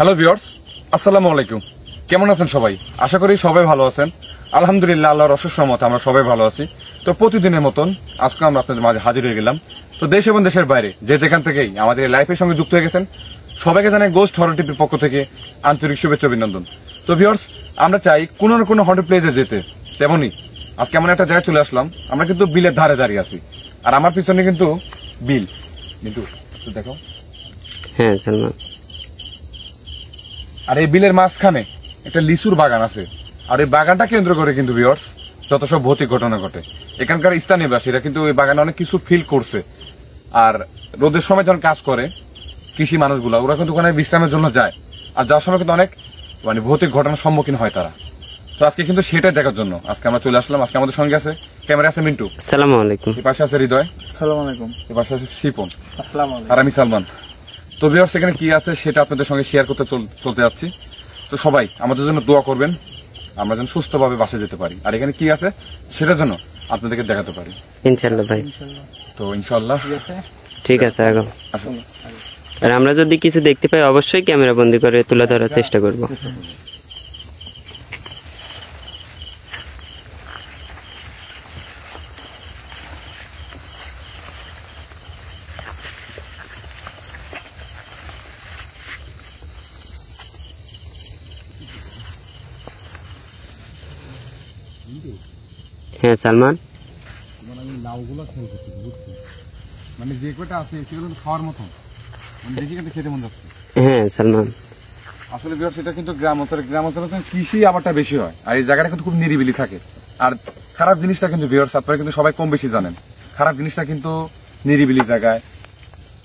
Hello viewers, আসসালামু আলাইকুম। কেমন আছেন সবাই? আশা করি সবাই ভালো আছেন। আলহামদুলিল্লাহ, আল্লাহর অশেষ রহমতে আমরা সবাই ভালো আছি। তো প্রতিদিনের মতন আজকে আমরা আপনাদের মাঝে হাজির হয়ে গেলাম। তো দেশ এবং দেশের বাইরে যে যেখান থেকেই আমাদের লাইফের সঙ্গে যুক্ত হয়ে গেছেন সবাইকে জানাই গোস্ট হরর টিভির পক্ষ থেকে আন্তরিক শুভেচ্ছা অভিনন্দন। তো ভিউয়ার্স, আমরা চাই কোনো না কোনো হন্টেড প্লেসে যেতে, তেমনই আজকে এমন একটা জায়গায় চলে আসলাম। আমরা কিন্তু বিলের ধারে দাঁড়িয়ে আছি, আর আমার পিছনে কিন্তু বিল। কিন্তু দেখো, হ্যাঁ সালমান, আর এই বিলের মাঝখানে একটা লিচুর বাগান আছে। আর এই বাগানটা কেন্দ্র করে কিন্তু ভিউয়ার্স যত সব ভৌতিক ঘটনা ঘটে। এখানকার স্থানীয় বাসীরা কিন্তু এই বাগানে অনেক কিছু ফিল করছে। আর রোদের সময় যখন কাজ করে কৃষি মানুষগুলা, ওরা কিন্তু ওখানে বিশ্রামের জন্য যায়, আর যাওয়ার সময় কিন্তু অনেক ভৌতিক ঘটনার সম্মুখীন হয় তারা। তো আজকে কিন্তু সেটাই দেখার জন্য আজকে আমরা চলে আসলাম। আজকে আমাদের সঙ্গে আছে ক্যামেরা আছে মিন্টু, আসসালামু আলাইকুম। এর পাশে আছে হৃদয়, আসসালামু আলাইকুম। এর পাশে আছে শিপন, আসসালামু আলাইকুম। আর আমি সালমান। তো ভিউয়ার্স, সেখানে কি আছে সেটা আপনাদের সঙ্গে শেয়ার করতে চলতে যাচ্ছি। তো সবাই আমাদের জন্য দোয়া করবেন, আমরা যেন সুস্থভাবে বাসে যেতে পারি, আর এখানে কি আছে সেটার জন্য আপনাদেরকে দেখাতে পারি ইনশাআল্লাহ ভাই। তো ইনশাআল্লাহ ঠিক আছে, আগাম। আসুন। আর আমরা যদি কিছু দেখতে পাই অবশ্যই ক্যামেরা বন্দি করে তুলে ধরার চেষ্টা করব। হ্যাঁ সালমান, লাউগুলো খেয়ে বুঝছি, মানে যে কটা আছে সেগুলো খাওয়ার মতো, মানে দেখি কিন্তু খেতে মন যাচ্ছে। হ্যাঁ সালমান, আসলে ভিউয়ার্স, এটা কিন্তু গ্রাম অঞ্চলে কৃষি আবারটা বেশি হয়, আর এই জায়গাটা কিন্তু খুব নিরিবিলি থাকে। আর খারাপ জিনিসটা কিন্তু ভিউয়ার্স আপনারা কিন্তু সবাই কম বেশি জানেন, খারাপ জিনিসটা কিন্তু নিরিবিলি জায়গায়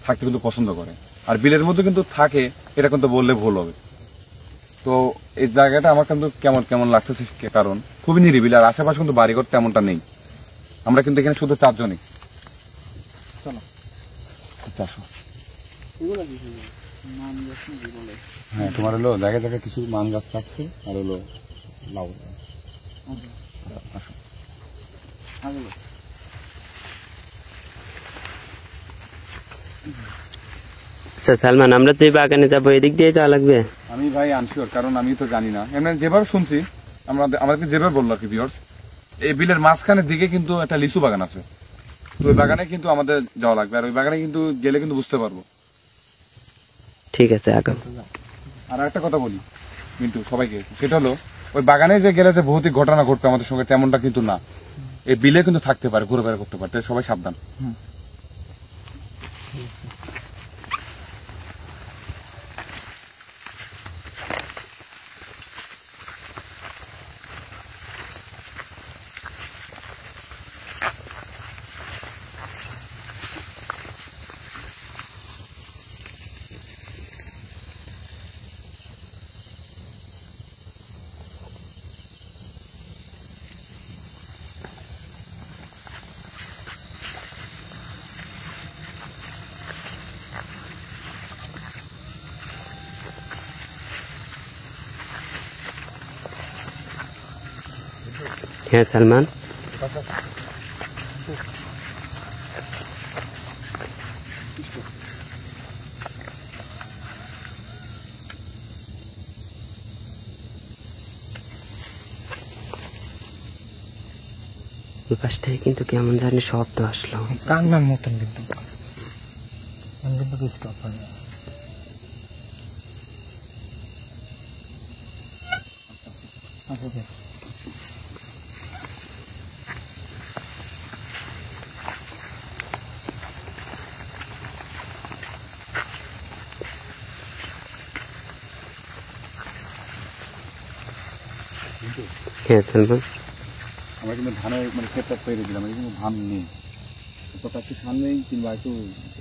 থাকতে কিন্তু পছন্দ করে। আর বিলের মধ্যে কিন্তু থাকে, এটা কিন্তু বললে ভুল হবে। তো এই জায়গাটা আমার কিন্তু কেমন কেমন লাগতেছে, কারণ খুবই নিরিবিলি, আর আশেপাশে কিন্তু বাড়িঘর তেমনটা নেই। আমরা কিন্তু এখানে শুধু চারজনই। হ্যাঁ, তোমার হলো জায়গায় জায়গায় কিছু মান গাছ থাকছে, আর হলো লাউ। আচ্ছা সালমান, আমরা যে বাগানে যাবো এদিক দিয়ে যাওয়া লাগবে? আমি ভাই আনশিওর, কারণ আমি তো জানি না। এমনি যেভাবে শুনছি, আমাদেরকে যেভাবে বললো আর কি ভিউয়ার্স, এই বিলের মাঝখানের দিকে কিন্তু একটা লিচু বাগান আছে। তো ওই বাগানে কিন্তু আমাদের যাওয়া লাগবে, আর ওই বাগানে কিন্তু গেলে কিন্তু বুঝতে পারবো। ঠিক আছে, আগাম। আর একটা কথা বলি কিন্তু সবাইকে, সেটা হলো ওই বাগানে যে গেলে যে ভৌতিক ঘটনা ঘটবে আমাদের সঙ্গে তেমনটা কিন্তু না। এই বিলে কিন্তু থাকতে পারে, ঘুরে বেড়া করতে পারে, তাই সবাই সাবধান। হ্যাঁ সালমান, ওই পাশ থেকে কিন্তু কেমন জানি শব্দ আসলো, কান্নার মতন কিন্তু স্টপ হয় না। হ্যাঁ সালমান, আমরা কিন্তু ধানের ক্ষেতটা তৈরি দিলাম, কিন্তু ধান নেই। তো একটু সামনেই কিংবা একটু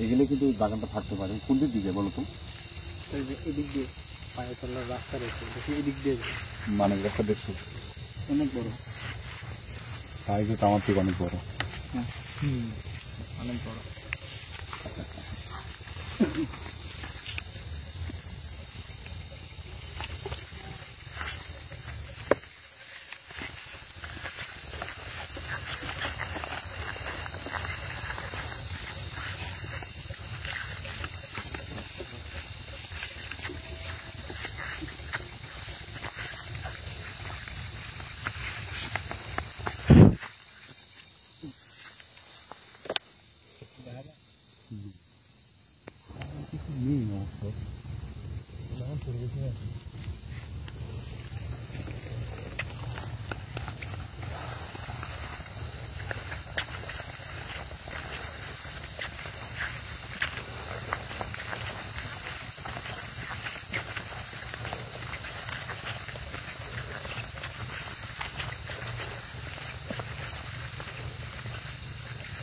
এগেলে কিন্তু বাগানটা থাকতে পারে। কোন দিক দিকে বলো তো? এদিক দিয়ে পায়ে চলার রাস্তা রয়েছে, এদিক দিয়ে মানে রাস্তা দেখছো অনেক বড়, তাই কিন্তু আমার থেকে অনেক বড়। অনেক বড়।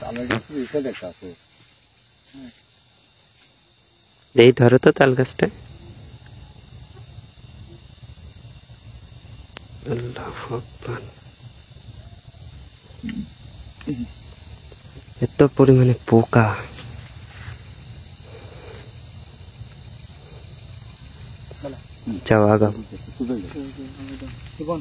আমার কাছে এসে দেখা আছে। এই ধরো তো তাল গাছটা। আল্লাহু আকবার। এত পরিমাণে পোকা। যাও আগাও। জীবন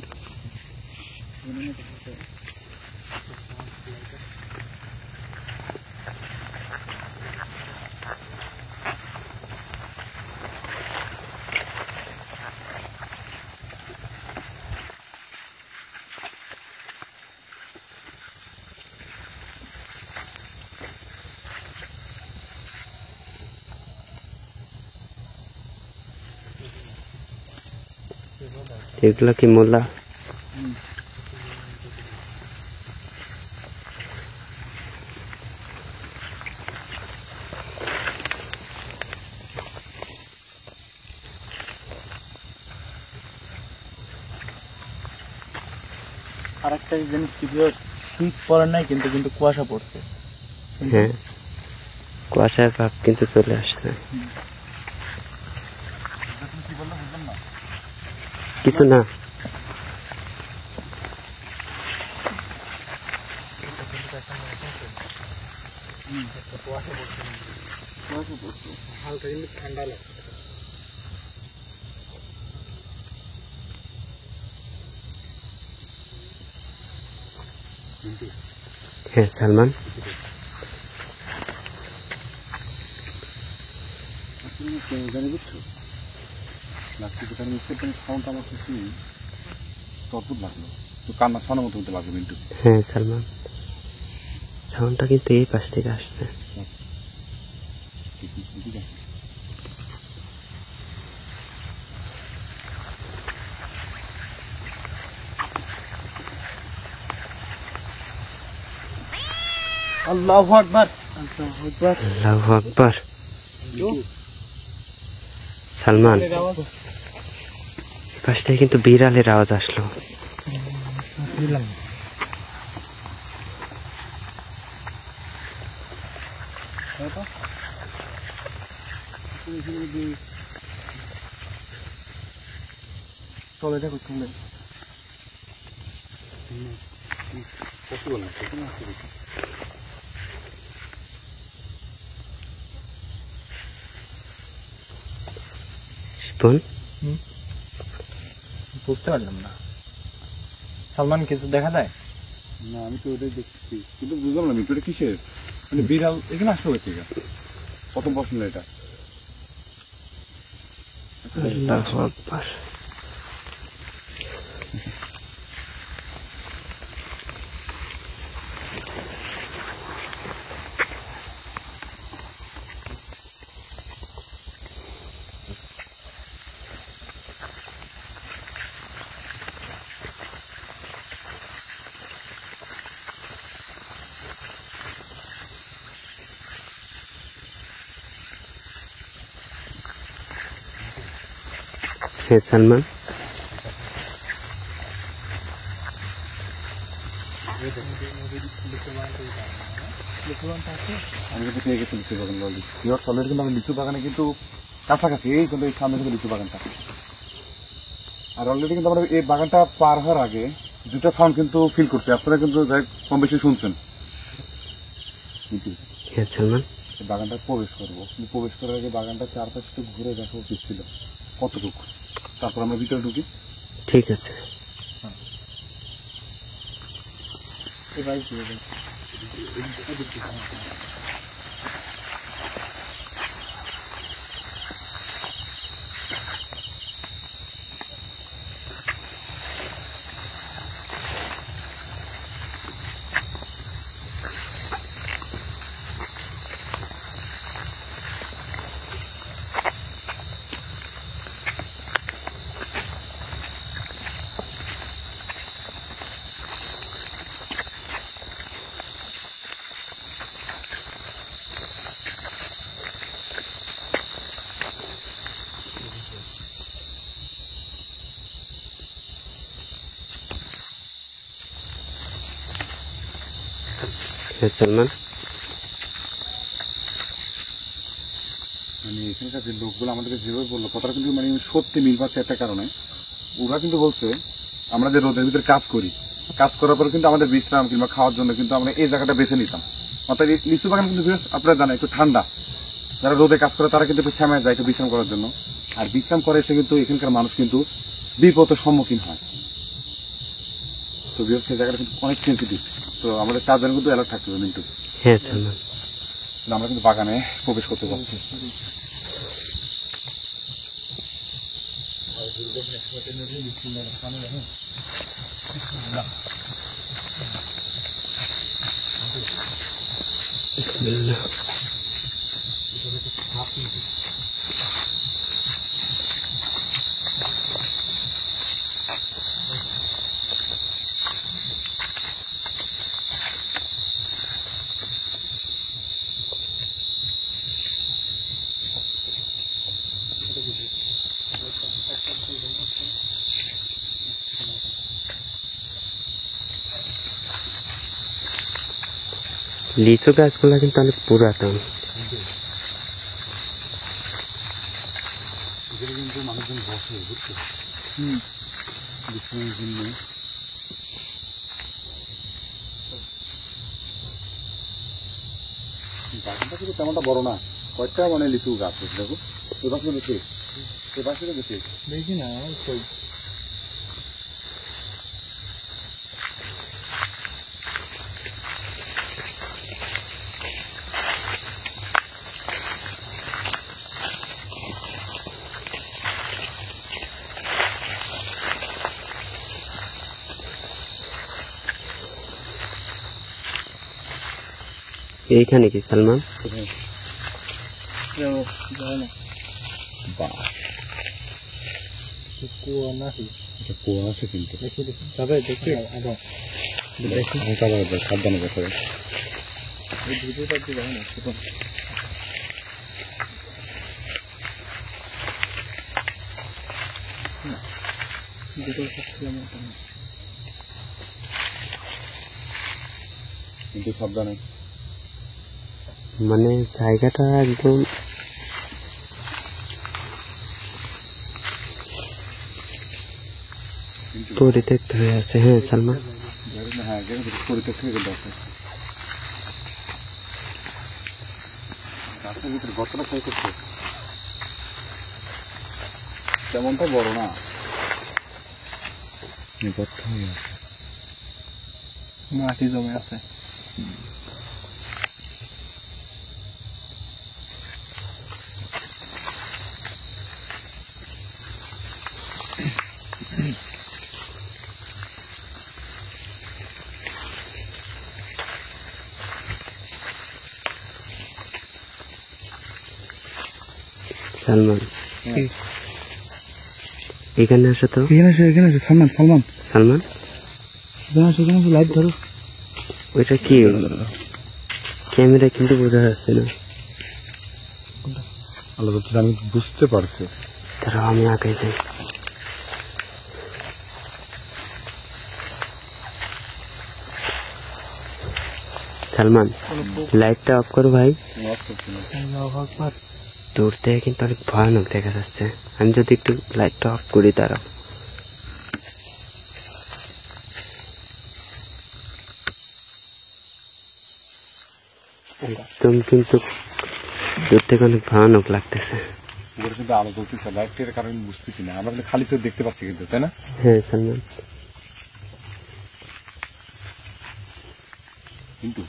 এগুলো কি মোলা? আর একটা জিনিস কি শীত পড়ে নাই কিন্তু কিন্তু কুয়াশা পড়ছে। হ্যাঁ, কুয়াশার ভাব কিন্তু চলে আসছে। কিছু না। হালকা কিন্তু ঠান্ডা লাগছে। হ্যাঁ সালমান, কান্না শোনার মতো হতে লাগলো মিন্টু। হ্যাঁ সালমান, সাউন্ডটা কিন্তু এই পাশ থেকে আসছে। আল্লাহু আকবার, আল্লাহু আকবার। আল্লাহু আকবার। সালমান, এই পাশ থেকে কিন্তু বিড়ালের আওয়াজ আসলো। চলে দেখো চলে। শিপন, বুঝতে পারলাম না। সালমান কিছু দেখা যায়? না আমি তো ওটাই দেখছি, কিন্তু বুঝলাম না মিন্টু এটা কিসের, মানে বিড়াল এখানে আসলো হচ্ছে প্রথম প্রশ্ন এটা। আল্লাহু আকবার। হ্যাঁ সালমান, আমি কিন্তু পেয়ে গেছি লিচু বাগান অলরেডি। ইয়র অলরেডি কিন্তু আমি লিচু বাগানে কিন্তু কাছাকাছি, এই কিন্তু এই সামনে কিন্তু লিচু বাগানটা। আর অলরেডি কিন্তু আমরা এই বাগানটা পার হওয়ার আগে দুটা সাউন্ড কিন্তু ফিল করছি, আপনারা কিন্তু কম বেশি শুনছেন। হ্যাঁ সালমান, এই বাগানটা প্রবেশ করবো, কিন্তু প্রবেশ করার আগে বাগানটা চারপাশে একটু ঘুরে দেখা উচিত ছিল কতটুকু, তারপর আমরা ভিতরে ঢুকি। ঠিক আছে। এবার কি হবে? হ্যাঁ সালমান, মানে এখানকার যে লোকগুলো আমাদেরকে যেভাবে বললো কথাটা কিন্তু মানে সত্যি মিল পাচ্ছে একটা কারণে। ওরা কিন্তু বলছে আমরা যে রোদের ভিতরে কাজ করি, কাজ করার পরে কিন্তু আমাদের বিশ্রাম কিংবা খাওয়ার জন্য কিন্তু আমরা এই জায়গাটা বেছে নিতাম। অর্থাৎ এই লিচু বাগান কিন্তু আপনারা জানেন একটু ঠান্ডা, যারা রোদে কাজ করে তারা কিন্তু একটু শ্যামায় যায় একটু বিশ্রাম করার জন্য, আর বিশ্রাম করে এসে কিন্তু এখানকার মানুষ কিন্তু বিপদের সম্মুখীন হয়। তো বিশেষ সেই জায়গাটা কিন্তু অনেক সেন্সিটিভ, তো আমাদের চারজন কিন্তু অ্যালার্ট থাকতে হবে কিন্তু। হ্যাঁ সালমান। আমরা কিন্তু বাগানে প্রবেশ করতে পারছি। বিসমিল্লাহ। লিচু গাছগুলো কিন্তু অনেক পুরাতন। এখানে কিন্তু মানুষজন বসে, বুঝছো, বিশ্রামের জন্য। বাগানটা কিন্তু তেমনটা বড় না, কয়েকটা মানে লিচু গাছ আছে দেখো। এ পাশে দেখি, এ পাশে দেখি, দেখি না তো এইখানে কি সালমান? বাহ, কুয়া নাকি এটা কুয়া আছে কিন্তু। দেখি দেখি তবে দেখি আবার দেখি সাবধানে বসে। এই ভিডিওটা দিয়ে দেখো না ছোট দুটো সবচেয়ে আমার কিন্তু সাবধানে। মানে জায়গাটা একদম পরিত্যক্ত হয়ে আছে। হ্যাঁ সালমান, হ্যাঁ পরিত্যক্ত হয়ে গেলে আছে। গাছের ভিতরে গর্তটা ক্ষয় করছে, তেমনটা বড় না, গর্ত হয়ে আছে, মাটি জমে আছে। সালমান এখানে আসো তো। এখানে আছে সালমান সালমান সালমান এখানে আছে লাইট ধরো। ওইটা কি? ক্যামেরা কিন্তু বোঝা যাচ্ছে না। আল্লাহ বলছে আমি বুঝতে পারছি। তারা আমি আগে যাই। সালমান লাইটটা অফ করো ভাই। দূর থেকে কিন্তু অনেক ভয়ানক দেখা যাচ্ছে। আমি যদি একটু লাইটটা অফ করি তারা একদম কিন্তু দূর থেকে অনেক ভয়ানক লাগতেছে। উপরে কিন্তু আলো জ্বলতেছে, লাইটের কারণে বুঝতেছি না, আমরা কিন্তু খালি চোখ দেখতে পাচ্ছি কিন্তু, তাই না? হ্যাঁ সালমান, কিন্তু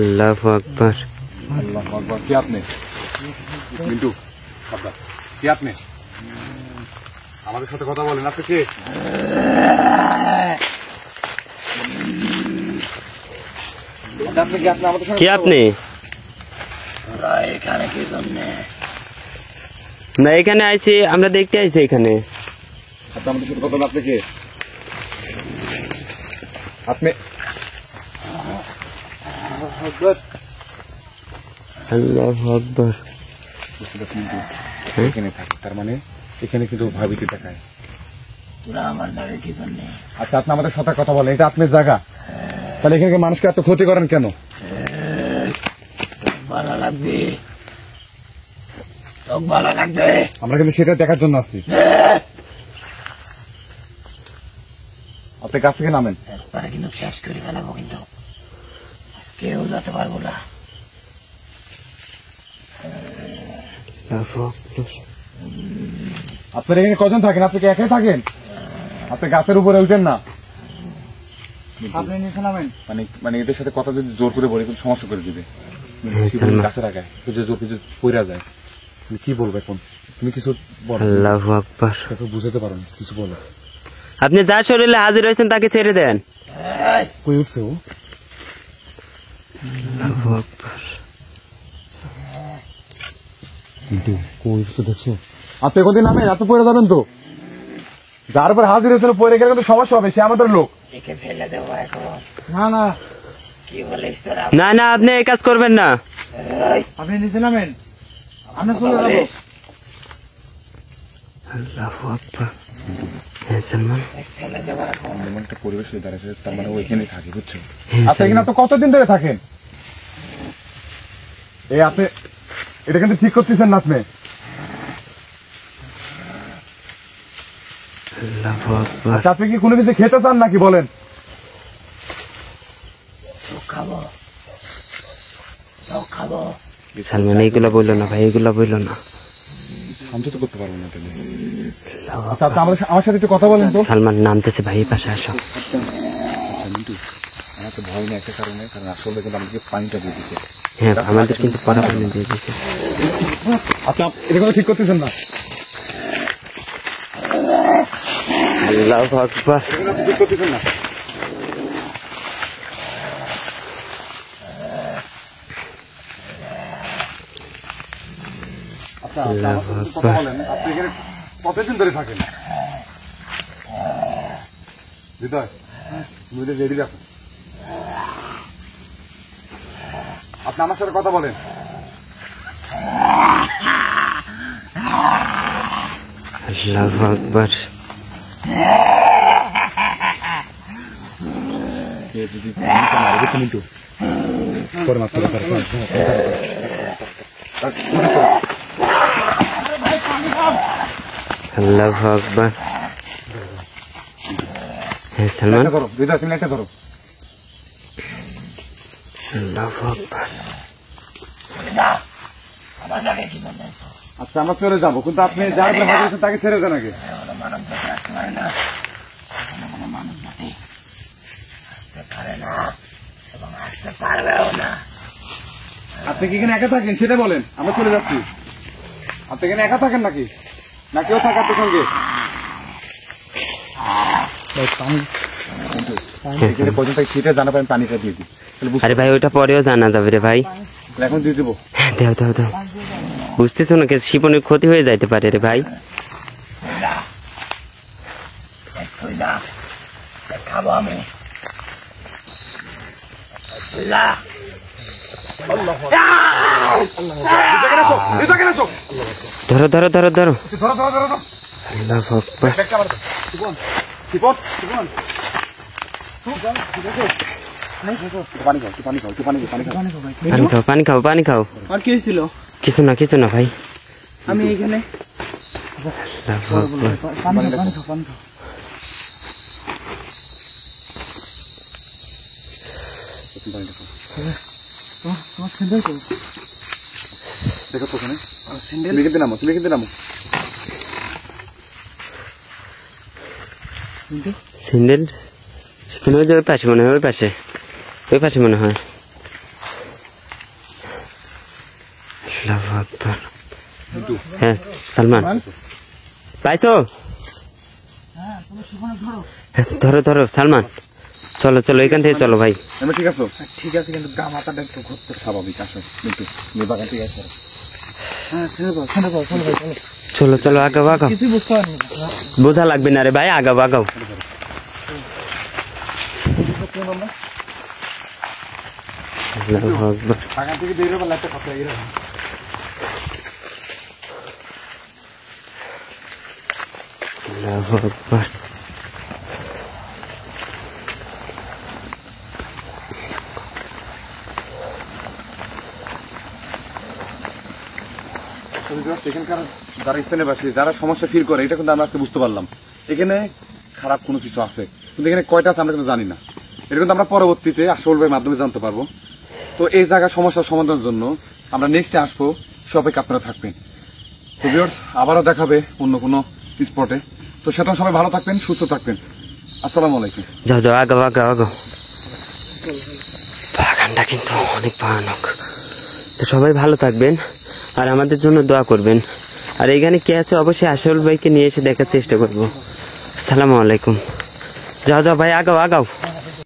আল্লাহু আকবার। আল্লাহ আকবার। কে আপনি? মিন্টু সাবধান। কে আপনি? আমাদের সাথে কথা বলেন। আপনি কে? আপনি কি? আপনি আমাদের সাথে কে আপনি? না এখানে আইছি, আমরা দেখতে আইছি এখানে। আপনি আমাদের সাথে কথা বলেন। আপনি কে? আপনি আল্লাহু আকবার। এখানে থাকে, তার মানে এখানে কিন্তু ভয়ভীতি দেখায়। আচ্ছা, আপনি আমাদের সাথে কথা বলেন, এটা আপনার জায়গা, তাহলে এখানে মানুষকে এত ক্ষতি করেন কেন? আমরা কিন্তু সেটা দেখার জন্য আসছি। আপনি কাছ থেকে নামেন। কিন্তু শেষ করে ফেলাবো, কিন্তু কেউ যেতে পারবো না। আপনার এখানে কজন থাকেন? আপনি কি একাই থাকেন? আপনি গাছের উপরে উঠেন না। আপনি নিচে নামেন। মানে এদের সাথে কথা যদি জোর করে বলি কিন্তু সমস্যা করে দিবে। গাছের আগায় জোর কিছু পইরা যায়, তুমি কি বলবে এখন? তুমি কিছু বলো, আল্লাহু আকবার। তাকে বুঝাতে পারো না, কিছু বলো। আপনি যার শরীরে হাজির হয়েছেন তাকে ছেড়ে দেন। কই উঠছে ও? আল্লাহু আকবার। কিন্তু কই উঠছে দেখছো? আপনি কোনদিন নামেন, এত পড়ে যাবেন তো। যার উপর হাজির হয়েছিল পড়ে গেলে কিন্তু সমস্যা হবে, সে আমাদের লোক। একে ফেলে দেবো এখন। না না, কি বলিস তোরা? না না, আপনি এই কাজ করবেন না। আপনি নিচে নামেন, আমরা চলে যাবো। আল্লাহু আকবার। হ্যাঁ সালমান, ফেলে দেবো এখন। এমন একটা পরিবেশ হয়ে দাঁড়াচ্ছে, তার মানে ওইখানেই থাকে, বুঝছো? আপনি এখানে তো কতদিন ধরে থাকেন? এই আপনি এটা কিন্তু ঠিক করতেছেন না আপনি। আল্লাহু আকবার। আচ্ছা, আপনি কি কোনো কিছু খেতে চান নাকি বলেন? খাবো খাবো। সালমান এইগুলা বললো না ভাই, এইগুলা বললো না। শান্ত তো করতে পারবো না তাহলে। আচ্ছা, আপনি আমার সাথে একটু কথা বলেন তো। সালমান নামতেছে ভাই, এই পাশে আসো। মিন্টু, আমার তো ভয় নেই একটা কারণে, কারণ আসলে কিন্তু আমাকে পানিটা দিয়ে দিচ্ছে। হ্যাঁ, আমাদের কিন্তু পড়া পানি দিয়ে দিয়েছে। আচ্ছা, এটা কোনো ঠিক করতেছেন না। আল্লাহু আকবার। এটা কোনো ঠিক করতেছেন না। আচ্ছা, আপনি আমার সাথে একটু কথা বলেন। আপনি এখানে কতদিন ধরে থাকেন? হৃদয়, তুমি এটা রেডি রাখো। আপনি আমার সাথে কথা বলেন। আল্লাহু আকবার। যদি মারবে তুমি তো পরে মারতে পারো। আল্লাহু আকবার। হ্যাঁ সালমান, ধরো হৃদয়, তুমি একটা ধরো। আল্লাহু আকবার। আচ্ছা, আমরা চলে যাবো, কিন্তু আপনি যার উপরে হাজির হয়েছেন তাকে ছেড়ে দেন আগে। আপনি কি এখানে একা থাকেন সেটা বলেন, আমরা চলে যাচ্ছি। আপনি এখানে একা থাকেন নাকি, না কেউ থাকে আপনার সঙ্গে? এখানে পর্যন্ত সেটা জানাবেন, পানিটা দিয়ে দিই। আরে ভাই, ওইটা পরেও জানা যাবে রে ভাই। এখন দিয়ে দেবো। দেও দেও দেও। বুঝতেছো না, শিপনের ক্ষতি হয়ে যাইতে পারে রে ভাই। খাবো আমি। ধরো ধরো ধরো ধরো। ধরো ধরো ধরো। আল্লাহু আকবার। পানি খাও, পানি খাও, পানি খাও, পানি খাও। পানি খাও, পানি খাও, পানি খাও। আর কি হয়েছিল? কিছু না, কিছু না ভাই। আমি এখানে আল্লাহু আকবার। পানি খাও, পানি খাও, পানি খাও। তোমার স্যান্ডেল তো দেখো তো ওখানে, তুমি কিন্তু নামো, তুমি কিন্তু নামো। স্যান্ডেল সেখানে ওই যে ওই পাশে মনে হয়, ওই পাশে, ওই পাশে মনে হয়। আল্লাহু আকবার। হ্যাঁ সালমান, পাইছো? হ্যাঁ, ধরো ধরো সালমান, চলো চলো, এখান থেকে চলো ভাই। আমি ঠিক আছো? ঠিক আছে, কিন্তু গা মাথাটা একটু ঘুরতে। স্বাভাবিক, আসো কিন্তু তুমি বাগান থেকে আসো। হ্যাঁ, ছেড়ে দাও, ছেড়ে দাও, চলো ভাই, চলো। চলো চলো, আগাও আগাও। কিছুই বুঝতে পারিনি। বোঝা লাগবে না রে ভাই, আগাও আগাও। আল্লাহু আকবার। বাগান থেকে বের হবার লাগতে কথা এরকম। আল্লাহু আকবার। এখানকার যারা স্থানীয় বাসী যারা সমস্যা ফিল করে এটা কিন্তু আমরা আজকে বুঝতে পারলাম এখানে খারাপ কোনো কিছু আছে, কিন্তু এখানে কয়টা আছে আমরা কিন্তু জানি না। এটা কিন্তু আমরা পরবর্তীতে আসল ভাইয়ের মাধ্যমে জানতে পারবো। তো এই জায়গার সমস্যার সমাধানের জন্য আমরা নেক্সটে আসবো, সে অপেক্ষা আপনারা থাকবেন। তো ভিউয়ার্স আবারও দেখাবে অন্য কোনো স্পটে। তো সেটা সবাই ভালো থাকবেন, সুস্থ থাকবেন। আসসালামু আলাইকুম। যাও যাও, আগাও আগাও আগাও। বাগানটা কিন্তু অনেক ভয়ানক। তো সবাই ভালো থাকবেন আর আমাদের জন্য দোয়া করবেন। আর এখানে কে আছে অবশ্যই আশরাফুল ভাইকে নিয়ে এসে দেখার চেষ্টা করবো। আসসালামু আলাইকুম। যাও যাও ভাই, আগাও আগাও।